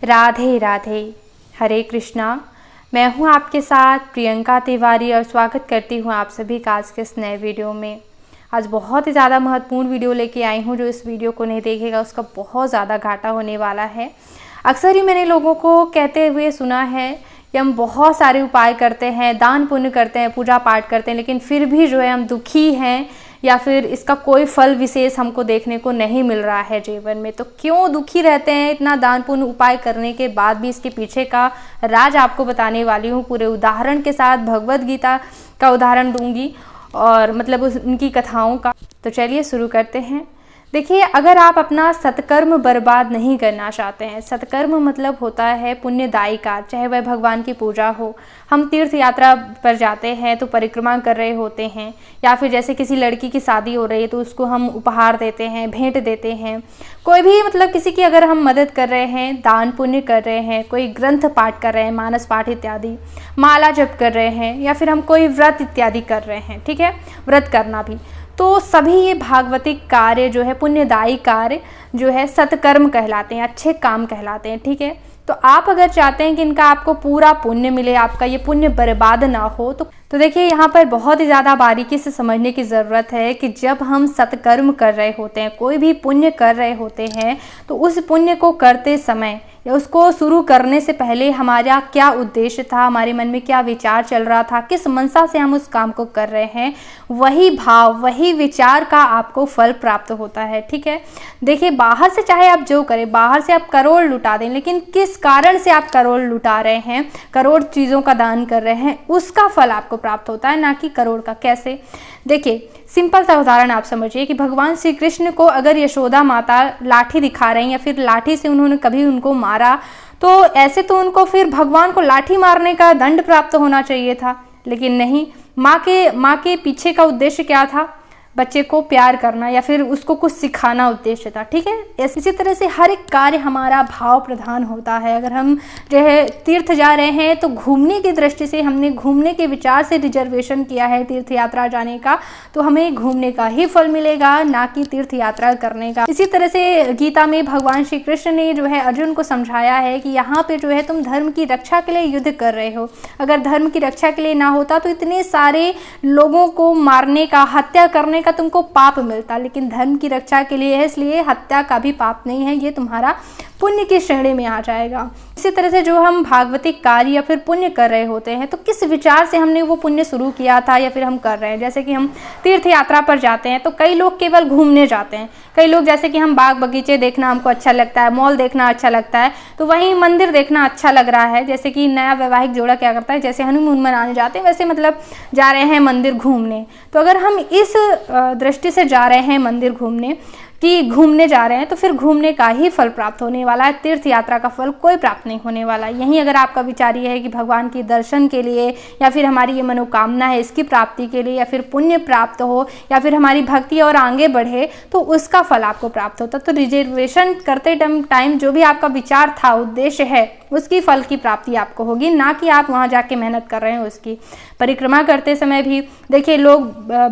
राधे राधे, हरे कृष्णा। मैं हूं आपके साथ प्रियंका तिवारी और स्वागत करती हूं आप सभी का आज के इस नए वीडियो में। आज बहुत ही ज़्यादा महत्वपूर्ण वीडियो लेके आई हूं। जो इस वीडियो को नहीं देखेगा उसका बहुत ज़्यादा घाटा होने वाला है। अक्सर ही मैंने लोगों को कहते हुए सुना है कि हम बहुत सारे उपाय करते हैं, दान पुण्य करते हैं, पूजा पाठ करते हैं, लेकिन फिर भी जो है हम दुखी हैं या फिर इसका कोई फल विशेष हमको देखने को नहीं मिल रहा है जीवन में। तो क्यों दुखी रहते हैं? इतना दान पुण्य उपाय करने के बाद भी इसके पीछे का राज आपको बताने वाली हूँ पूरे उदाहरण के साथ। भगवद गीता का उदाहरण दूंगी और मतलब उनकी कथाओं का। तो चलिए शुरू करते हैं। देखिए, अगर आप अपना सत्कर्म बर्बाद नहीं करना चाहते हैं, सत्कर्म मतलब होता है पुण्यदायी कार्य, चाहे वह भगवान की पूजा हो। हम तीर्थ यात्रा पर जाते हैं तो परिक्रमा कर रहे होते हैं, या फिर जैसे किसी लड़की की शादी हो रही है तो उसको हम उपहार देते हैं, भेंट देते हैं। कोई भी मतलब किसी की अगर हम मदद कर रहे हैं, दान पुण्य कर रहे हैं, कोई ग्रंथ पाठ कर रहे हैं, मानस पाठ इत्यादि, माला जप कर रहे हैं, या फिर हम कोई व्रत इत्यादि कर रहे हैं, ठीक है, व्रत करना भी, तो सभी ये भागवतिक कार्य जो है, पुण्यदायी कार्य जो है, सत्कर्म कहलाते हैं, अच्छे काम कहलाते हैं, ठीक है। तो आप अगर चाहते हैं कि इनका आपको पूरा पुण्य मिले, आपका ये पुण्य बर्बाद ना हो, तो देखिए यहाँ पर बहुत ही ज़्यादा बारीकी से समझने की ज़रूरत है कि जब हम सत्कर्म कर रहे होते हैं, कोई भी पुण्य कर रहे होते हैं, तो उस पुण्य को करते समय या उसको शुरू करने से पहले हमारा क्या उद्देश्य था, हमारे मन में क्या विचार चल रहा था, किस मंशा से हम उस काम को कर रहे हैं, वही भाव, वही विचार का आपको फल प्राप्त होता है, ठीक है। देखिए, बाहर से चाहे आप जो करें, बाहर से आप करोड़ लुटा दें, लेकिन किस कारण से आप करोड़ लुटा रहे हैं, करोड़ चीज़ों का दान कर रहे हैं, उसका फल आपको प्राप्त होता है, ना कि करोड़ का। कैसे? देखिए, सिंपल सा उदाहरण आप समझिए कि भगवान श्री कृष्ण को अगर यशोदा माता लाठी दिखा रहे हैं या फिर लाठी से उन्होंने कभी उनको मारा, तो ऐसे तो उनको फिर भगवान को लाठी मारने का दंड प्राप्त होना चाहिए था, लेकिन नहीं। माँ के पीछे का उद्देश्य क्या था? बच्चे को प्यार करना या फिर उसको कुछ सिखाना उद्देश्य था, ठीक है। इसी तरह से हर एक कार्य हमारा भाव प्रधान होता है। अगर हम जो है तीर्थ जा रहे हैं तो घूमने की दृष्टि से, हमने घूमने के विचार से रिजर्वेशन किया है तीर्थ यात्रा जाने का, तो हमें घूमने का ही फल मिलेगा, ना कि तीर्थ यात्रा करने का। इसी तरह से गीता में भगवान श्री कृष्ण ने जो है अर्जुन को समझाया है कि यहाँ पे जो है तुम धर्म की रक्षा के लिए युद्ध कर रहे हो। अगर धर्म की रक्षा के लिए ना होता तो इतने सारे लोगों को मारने का, हत्या करने का तुमको पाप मिलता, लेकिन धर्म की रक्षा के लिए है, इसलिए हत्या का भी पाप नहीं है, ये तुम्हारा पुण्य की श्रेणी में आ जाएगा। इसी तरह से जो हम भागवतिक कार्य या फिर पुण्य कर रहे होते हैं, तो किस विचार से हमने वो पुण्य शुरू किया था या फिर हम कर रहे हैं। जैसे कि हम तीर्थ यात्रा पर जाते हैं तो कई लोग केवल घूमने जाते हैं, कई लोग जैसे कि हम बाग बगीचे देखना हमको अच्छा लगता है, मॉल देखना अच्छा लगता है, तो वहीं मंदिर देखना अच्छा लग रहा है। जैसे कि नया वैवाहिक जोड़ा क्या करता है, जैसे हनीमून मनाने जाते हैं वैसे मतलब जा रहे हैं मंदिर घूमने। तो अगर हम इस दृष्टि से जा रहे हैं मंदिर घूमने जा रहे हैं, तो फिर घूमने का ही फल प्राप्त होने वाला है, तीर्थ यात्रा का फल कोई प्राप्त नहीं होने वाला। यहीं अगर आपका विचार ये है कि भगवान के दर्शन के लिए या फिर हमारी ये मनोकामना है इसकी प्राप्ति के लिए, या फिर पुण्य प्राप्त हो, या फिर हमारी भक्ति और आगे बढ़े, तो उसका फल आपको प्राप्त होता। तो रिजर्वेशन करते टाइम जो भी आपका विचार था, उद्देश्य है, उसकी फल की प्राप्ति आपको होगी, ना कि आप वहाँ जाके मेहनत कर रहे हैं उसकी। परिक्रमा करते समय भी देखिए, लोग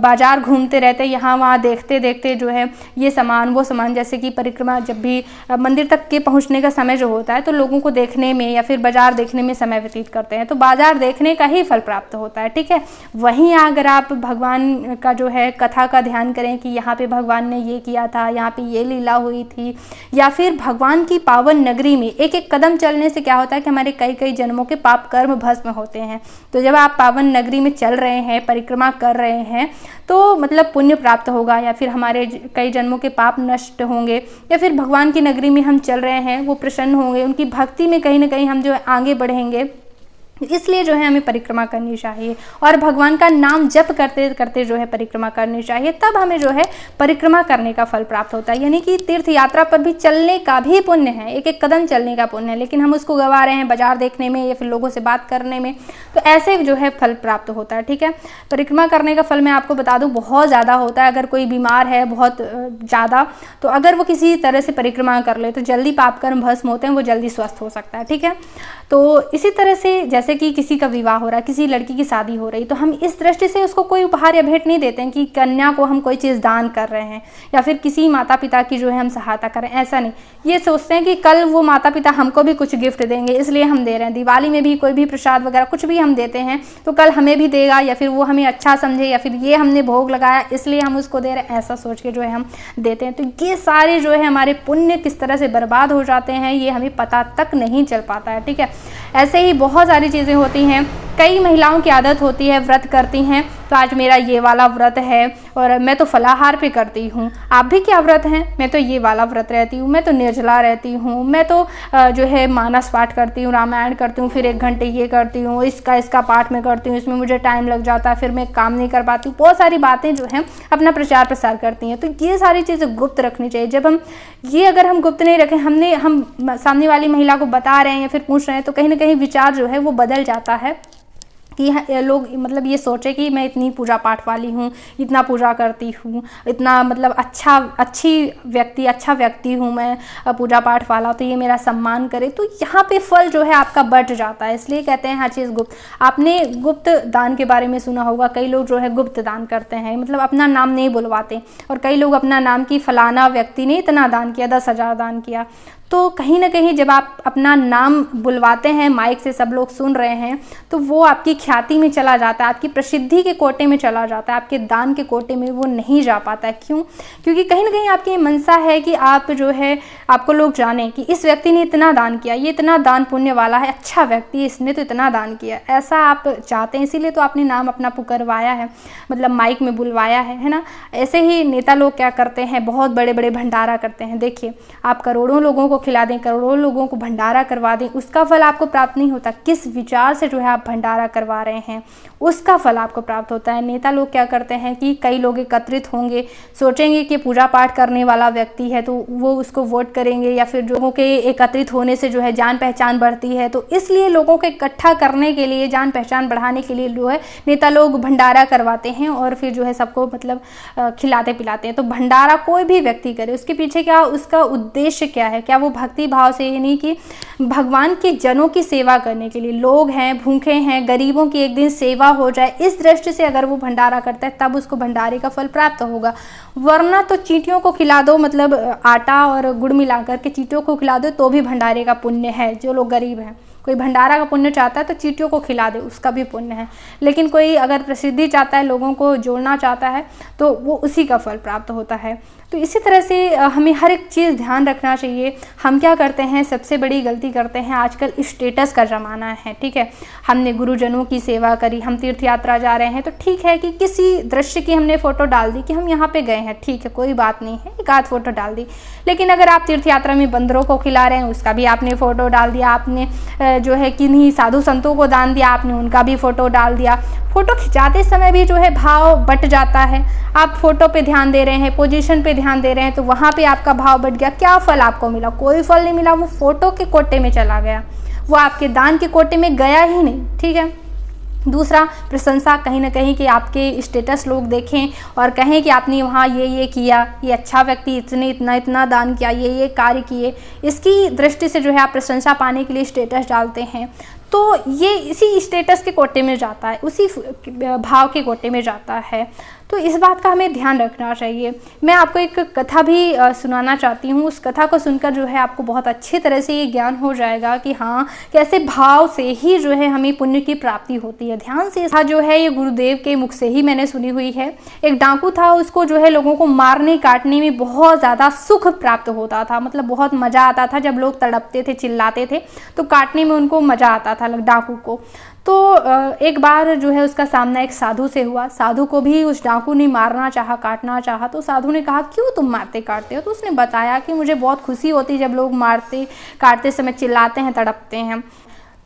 बाजार घूमते रहते हैं, यहाँ वहाँ देखते देखते जो है ये सामान वो सामान। जैसे कि परिक्रमा जब भी मंदिर तक के पहुँचने का समय जो होता है, तो लोगों को देखने में या फिर बाजार देखने में समय व्यतीत करते हैं, तो बाजार देखने का ही फल प्राप्त होता है, ठीक है। वहीं अगर आप भगवान का जो है कथा का ध्यान करें कि यहाँ पे भगवान ने ये किया था, यहाँ पे ये लीला हुई थी, या फिर भगवान की पावन नगरी में एक एक कदम चलने से क्या होता है कि हमारे कई कई जन्मों के पाप कर्म भस्म होते हैं। तो जब आप पावन नगरी में चल रहे हैं, परिक्रमा कर रहे हैं, तो मतलब पुण्य प्राप्त होगा, या फिर हमारे कई जन्मों के पाप नष्ट होंगे, या फिर भगवान की नगरी में हम चल रहे हैं, वो प्रसन्न होंगे, उनकी भक्ति में कहीं ना कहीं हम जो है आगे बढ़ेंगे। इसलिए जो है हमें परिक्रमा करनी चाहिए और भगवान का नाम जप करते करते जो है परिक्रमा करनी चाहिए, तब हमें जो है परिक्रमा करने का फल प्राप्त होता है। यानी कि तीर्थ यात्रा पर भी चलने का भी पुण्य है, एक एक कदम चलने का पुण्य है, लेकिन हम उसको गवा रहे हैं बाजार देखने में या फिर लोगों से बात करने में, तो ऐसे जो है फल प्राप्त होता है, ठीक है। परिक्रमा करने का फल मैं आपको बता दूँ बहुत ज़्यादा होता है। अगर कोई बीमार है बहुत ज़्यादा, तो अगर वो किसी तरह से परिक्रमा कर ले तो जल्दी पाप कर्म भस्म होते हैं, वो जल्दी स्वस्थ हो सकता है, ठीक है। तो इसी तरह से जैसे जैसे कि किसी का विवाह हो रहा है, किसी लड़की की शादी हो रही, तो हम इस दृष्टि से उसको कोई उपहार या भेंट नहीं देते हैं कि कन्या को हम कोई चीज़ दान कर रहे हैं या फिर किसी माता पिता की जो है हम सहायता करें, ऐसा नहीं। ये सोचते हैं कि कल वो माता पिता हमको भी कुछ गिफ्ट देंगे इसलिए हम दे रहे हैं। दिवाली में भी कोई भी प्रसाद वगैरह कुछ भी हम देते हैं तो कल हमें भी देगा, या फिर वो हमें अच्छा समझे, या फिर ये हमने भोग लगाया इसलिए हम उसको दे रहे हैं, ऐसा सोच के जो है हम देते हैं। तो ये सारे जो है हमारे पुण्य किस तरह से बर्बाद हो जाते हैं ये हमें पता तक नहीं चल पाता है, ठीक है। ऐसे ही बहुत सारी चीज़ें होती हैं। कई महिलाओं की आदत होती है, व्रत करती हैं, तो आज मेरा ये वाला व्रत है और मैं तो फलाहार पे करती हूँ। आप भी क्या व्रत हैं? मैं तो ये वाला व्रत रहती हूँ, मैं तो निर्जला रहती हूँ, मैं तो जो है मानस पाठ करती हूँ, रामायण करती हूँ, फिर 1 घंटे ये करती हूँ, इसका पाठ में करती हूँ, इसमें मुझे टाइम लग जाता है, फिर मैं काम नहीं कर पाती हूँ। बहुत सारी बातें जो हैं अपना प्रचार प्रसार करती हैं। तो ये सारी चीज़ें गुप्त रखनी चाहिए। जब हम ये अगर हम गुप्त नहीं रखें, हम सामने वाली महिला को बता रहे हैं या फिर पूछ रहे हैं, तो कहीं ना कहीं विचार जो है वो बदल जाता है कि लोग मतलब ये सोचे कि मैं इतनी पूजा पाठ वाली हूँ, इतना पूजा करती हूँ, इतना मतलब अच्छा व्यक्ति हूँ मैं, पूजा पाठ वाला, तो ये मेरा सम्मान करे। तो यहाँ पे फल जो है आपका बढ़ जाता है। इसलिए कहते हैं हर चीज़ गुप्त। आपने गुप्त दान के बारे में सुना होगा। कई लोग जो है गुप्त दान करते हैं, मतलब अपना नाम नहीं बुलवाते, और कई लोग अपना नाम की फलाना व्यक्ति ने इतना दान किया, 10,000 दान किया। तो कहीं ना कहीं जब आप अपना नाम बुलवाते हैं, माइक से सब लोग सुन रहे हैं, तो वो आपकी ख्याति में चला जाता है, आपकी प्रसिद्धि के कोटे में चला जाता है, आपके दान के कोटे में वो नहीं जा पाता है। क्यों? क्योंकि कहीं ना कहीं आपकी मनसा है कि आप जो है आपको लोग जाने कि इस व्यक्ति ने इतना दान किया, ये इतना दान पुण्य वाला है, अच्छा व्यक्ति, इसने तो इतना दान किया, ऐसा आप चाहते हैं। इसीलिए तो आपने नाम अपना पुकारवाया है, मतलब माइक में बुलवाया है ना। ऐसे ही नेता लोग क्या करते हैं, बहुत बड़े बड़े भंडारा करते हैं। देखिए, आप करोड़ों लोगों को खिला दें, करोड़ों लोगों को भंडारा करवा दें, उसका फल आपको प्राप्त नहीं होता। किस विचार से जो है आप भंडारा करवा रहे हैं, उसका फल आपको प्राप्त होता है। नेता लोग क्या करते हैं कि कई लोग एकत्रित होंगे, सोचेंगे कि पूजा पाठ करने वाला व्यक्ति है तो वो उसको वोट करेंगे, या फिर लोगों के एकत्रित होने से जो है जान पहचान बढ़ती है, तो इसलिए लोगों को इकट्ठा करने के लिए, जान पहचान बढ़ाने के लिए जो है नेता लोग भंडारा करवाते हैं और फिर जो है सबको मतलब खिलाते पिलाते हैं। तो भंडारा कोई भी व्यक्ति करे, उसके पीछे क्या, उसका उद्देश्य क्या है? क्या वो भक्ति भाव से, यानी कि भगवान के जनों की सेवा करने के लिए, लोग हैं भूखे हैं, गरीबों की एक दिन सेवा हो जाए, इस दृष्टि से अगर वो भंडारा करता है तब उसको भंडारे का फल प्राप्त होगा। वरना तो चींटियों को खिला दो, मतलब आटा और गुड़ मिलाकर के चींटियों को खिला दो तो भी भंडारे का पुण्य है। जो लोग गरीब हैं, कोई भंडारा का पुण्य चाहता है तो चींटियों को खिला दे, उसका भी पुण्य है। लेकिन कोई अगर प्रसिद्धि चाहता है, लोगों को जोड़ना चाहता है, तो वो उसी का फल प्राप्त होता है। तो इसी तरह से हमें हर एक चीज़ ध्यान रखना चाहिए। हम क्या करते हैं, सबसे बड़ी गलती करते हैं, आजकल स्टेटस का ज़माना है, ठीक है। हमने गुरुजनों की सेवा करी, हम तीर्थ यात्रा जा रहे हैं, तो ठीक है कि किसी दृश्य की हमने फ़ोटो डाल दी कि हम यहाँ पे गए हैं, ठीक है, कोई बात नहीं है, एक आध फ़ोटो डाल दी। लेकिन अगर आप तीर्थ यात्रा में बंदरों को खिला रहे हैं, उसका भी आपने फ़ोटो डाल दिया, आपने जो है किन्हीं साधु संतों को दान दिया, आपने उनका भी फ़ोटो डाल दिया। फ़ोटो खिंचाते समय भी जो है भाव बट जाता है। आप फ़ोटो पे ध्यान दे रहे हैं, पोजीशन पे ध्यान दे रहे हैं, तो वहाँ पे आपका भाव बढ़ गया। क्या फल आपको मिला? कोई फल नहीं मिला, वो फ़ोटो के कोटे में चला गया, वो आपके दान के कोटे में गया ही नहीं, ठीक है। दूसरा, प्रशंसा, कहीं ना कहीं कि आपके स्टेटस लोग देखें और कहें कि आपने वहाँ ये किया, ये अच्छा व्यक्ति, इसने इतना दान किया, ये कार्य किए, इसकी दृष्टि से जो है आप प्रशंसा पाने के लिए स्टेटस डालते हैं, तो ये इसी स्टेटस के कोटे में जाता है, उसी भाव के कोटे में जाता है। तो इस बात का हमें ध्यान रखना चाहिए। मैं आपको एक कथा भी सुनाना चाहती हूँ। उस कथा को सुनकर जो है आपको बहुत अच्छी तरह से ये ज्ञान हो जाएगा कि हाँ, कैसे भाव से ही जो है हमें पुण्य की प्राप्ति होती है। ध्यान से था जो है ये गुरुदेव के मुख से ही मैंने सुनी हुई है। एक डाकू था, उसको जो है लोगों को मारने काटने में बहुत ज़्यादा सुख प्राप्त होता था, मतलब बहुत मज़ा आता था। जब लोग तड़पते थे, चिल्लाते थे, तो काटने में उनको मज़ा आता था डाकू को। तो एक बार जो है उसका सामना एक साधु से हुआ। साधु को भी उस डाकू ने मारना चाहा, काटना चाहा। तो साधु ने कहा, क्यों तुम मारते काटते हो? तो उसने बताया कि मुझे बहुत खुशी होती जब लोग मारते काटते समय चिल्लाते हैं, तड़पते हैं।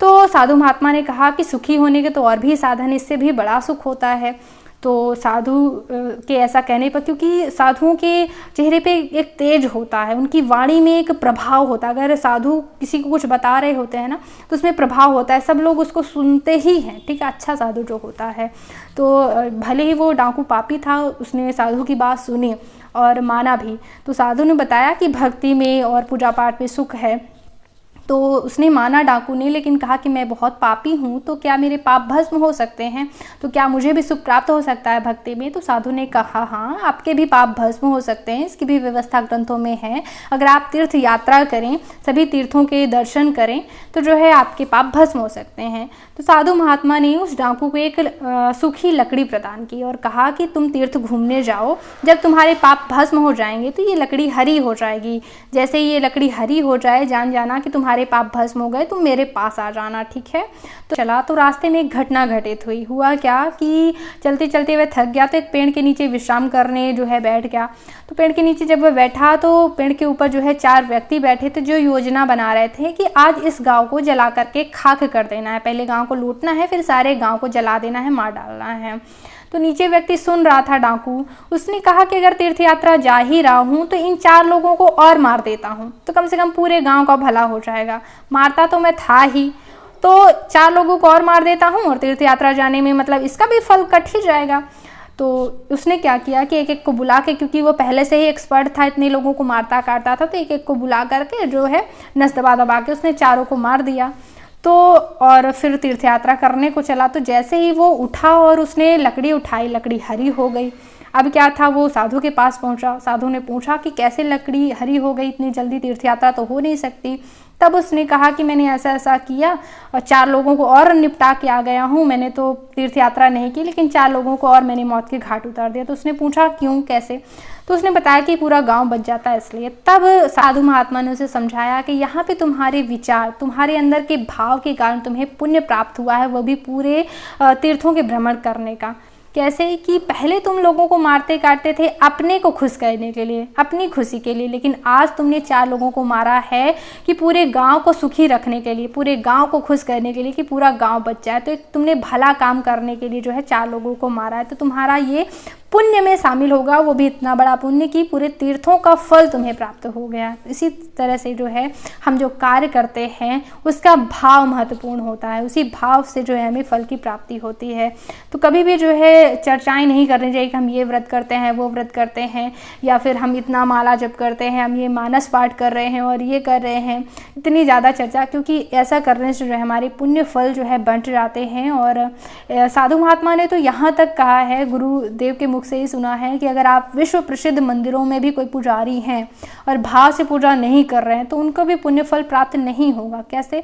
तो साधु महात्मा ने कहा कि सुखी होने के तो और भी साधन, इससे भी बड़ा सुख होता है। तो साधु के ऐसा कहने पर, क्योंकि साधुओं के चेहरे पे एक तेज होता है, उनकी वाणी में एक प्रभाव होता है। अगर साधु किसी को कुछ बता रहे होते हैं ना, तो उसमें प्रभाव होता है, सब लोग उसको सुनते ही हैं, ठीक है, अच्छा साधु जो होता है। तो भले ही वो डाकू पापी था, उसने साधु की बात सुनी और माना भी। तो साधु ने बताया कि भक्ति में और पूजा पाठ में सुख है। तो उसने माना डाकू ने, लेकिन कहा कि मैं बहुत पापी हूँ, तो क्या मेरे पाप भस्म हो सकते हैं, तो क्या मुझे भी सुख प्राप्त हो सकता है भक्ति में। तो साधु ने कहा हाँ, आपके भी पाप भस्म हो सकते हैं, इसकी भी व्यवस्था ग्रंथों में है। अगर आप तीर्थ यात्रा करें, सभी तीर्थों के दर्शन करें, तो जो है आपके पाप भस्म हो सकते हैं। तो साधु महात्मा ने उस डाकू को एक सूखी लकड़ी प्रदान की और कहा कि तुम तीर्थ घूमने जाओ, जब तुम्हारे पाप भस्म हो जाएंगे तो ये लकड़ी हरी हो जाएगी। जैसे ही ये लकड़ी हरी हो जाए, जान जाना कि तुम्हारे पाप भस्म हो गए, तुम मेरे पास आ जाना, ठीक है। तो चला, तो रास्ते में एक घटना घटित हुई। हुआ क्या कि चलते चलते वह थक गया, तो एक पेड़ के नीचे विश्राम करने जो है बैठ गया। तो पेड़ के नीचे जब वह बैठा, तो पेड़ के ऊपर जो है 4 व्यक्ति बैठे थे, जो योजना बना रहे थे कि आज इस गांव को जला करके खाक कर देना है। पहले गांव को लूटना है, फिर सारे गांव को जला देना है, मार डालना है। तो नीचे व्यक्ति सुन रहा था डाकू, उसने कहा कि अगर तीर्थ यात्रा जा ही रहा हूँ तो इन 4 लोगों को और मार देता हूँ, तो कम से कम पूरे गांव का भला हो जाएगा। मारता तो मैं था ही, तो 4 लोगों को और मार देता हूँ और तीर्थ यात्रा जाने में मतलब इसका भी फल कट ही जाएगा। तो उसने क्या किया कि एक एक को बुला के, क्योंकि वो पहले से ही एक्सपर्ट था, इतने लोगों को मारता काटता था, तो एक एक को बुला करके जो है नस दबा दबा के उसने 4 को मार दिया। तो और फिर तीर्थ यात्रा करने को चला। तो जैसे ही वो उठा और उसने लकड़ी उठाई, लकड़ी हरी हो गई। अब क्या था, वो साधु के पास पहुंचा। साधु ने पूछा कि कैसे लकड़ी हरी हो गई, इतनी जल्दी तीर्थ यात्रा तो हो नहीं सकती। तब उसने कहा कि मैंने ऐसा ऐसा किया और 4 लोगों को और निपटा के आ गया हूँ। मैंने तो तीर्थ यात्रा नहीं की, लेकिन 4 लोगों को और मैंने मौत के घाट उतार दिया। तो उसने पूछा क्यों, कैसे, तो उसने बताया कि पूरा गांव बच जाता है इसलिए। तब साधु महात्मा ने उसे समझाया कि यहाँ पे तुम्हारे विचार, तुम्हारे अंदर के भाव के कारण तुम्हें पुण्य प्राप्त हुआ है, वो भी पूरे तीर्थों के भ्रमण करने का। कैसे कि पहले तुम लोगों को मारते काटते थे अपने को खुश करने के लिए, अपनी खुशी के लिए, लेकिन आज तुमने 4 लोगों को मारा है कि पूरे गांव को सुखी रखने के लिए, पूरे गांव को खुश करने के लिए, कि पूरा गांव बच जाए। तो एक तुमने भला काम करने के लिए जो है 4 लोगों को मारा है, तो तुम्हारा ये पुण्य में शामिल होगा, वो भी इतना बड़ा पुण्य कि पूरे तीर्थों का फल तुम्हें प्राप्त हो गया। इसी तरह से जो है हम जो कार्य करते हैं उसका भाव महत्वपूर्ण होता है, उसी भाव से जो है हमें फल की प्राप्ति होती है। तो कभी भी जो है चर्चाएं नहीं करनी चाहिए कि हम ये व्रत करते हैं, वो व्रत करते हैं, या फिर हम इतना माला जप करते हैं, हम ये मानस पाठ कर रहे हैं और ये कर रहे हैं, इतनी ज़्यादा चर्चा, क्योंकि ऐसा करने से जो है हमारे पुण्य फल जो है बंट जाते हैं। और साधु महात्मा ने तो यहाँ तक कहा है, गुरुदेव के से ही सुना है कि अगर आप विश्व प्रसिद्ध मंदिरों में भी कोई पुजारी हैं और भाव से पूजा नहीं कर रहे हैं तो उनको भी पुण्य फल प्राप्त नहीं होगा। कैसे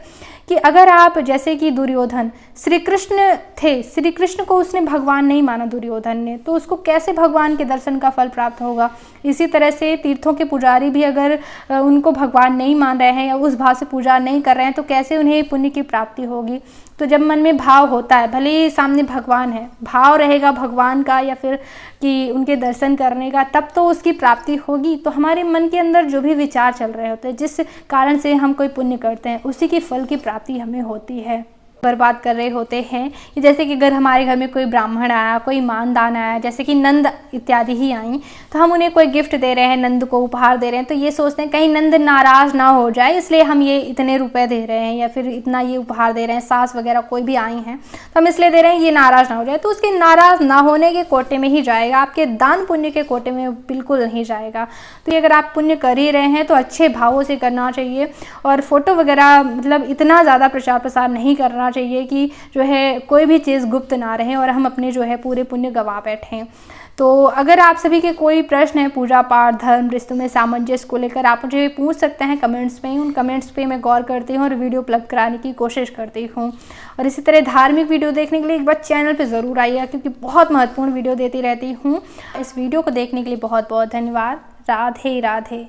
कि अगर आप, जैसे कि दुर्योधन श्री कृष्ण थे, श्री कृष्ण को उसने भगवान नहीं माना दुर्योधन ने, तो उसको कैसे भगवान के दर्शन का फल प्राप्त होगा। इसी तरह से तीर्थों के पुजारी भी अगर उनको भगवान नहीं मान रहे हैं या उस भाव से पूजा नहीं कर रहे हैं तो कैसे उन्हें पुण्य की प्राप्ति होगी। तो जब मन में भाव होता है, भले ही सामने भगवान है, भाव रहेगा भगवान का या फिर कि उनके दर्शन करने का, तब तो उसकी प्राप्ति होगी। तो हमारे मन के अंदर जो भी विचार चल रहे होते हैं, जिस कारण से हम कोई पुण्य करते हैं, उसी की फल की प्राप्ति हमें होती है। बर्बाद कर रहे होते हैं, जैसे कि अगर हमारे घर में कोई ब्राह्मण आया, कोई मानदान आया, जैसे कि नंद इत्यादि ही आई, तो हम उन्हें कोई गिफ्ट दे रहे हैं, नंद को उपहार दे रहे हैं, तो ये सोचते हैं कहीं नंद नाराज ना हो जाए, इसलिए हम ये इतने रुपए दे रहे हैं या फिर इतना ये उपहार दे रहे हैं। सास वगैरह कोई भी आई हैं तो हम इसलिए दे रहे हैं ये नाराज ना हो जाए, तो उसके नाराज ना होने के कोटे में ही जाएगा, आपके दान पुण्य के कोटे में बिल्कुल नहीं जाएगा। तो ये अगर आप पुण्य कर ही रहे हैं तो अच्छे भावों से करना चाहिए, और फोटो वगैरह मतलब इतना ज़्यादा प्रचार प्रसार नहीं करना चाहिए कि जो है कोई भी चीज़ गुप्त ना रहे और हम अपने जो है पूरे पुण्य गवा बैठें। तो अगर आप सभी के कोई प्रश्न है पूजा पाठ, धर्म, रिश्तों में सामंजस्य को लेकर, आप मुझे पूछ सकते हैं कमेंट्स में। उन कमेंट्स पे मैं गौर करती हूँ और वीडियो उपलब्ध कराने की कोशिश करती हूँ। और इसी तरह धार्मिक वीडियो देखने के लिए एक बार चैनल पे ज़रूर आइएगा, क्योंकि बहुत महत्वपूर्ण वीडियो देती रहती हूँ। इस वीडियो को देखने के लिए बहुत बहुत धन्यवाद। राधे राधे।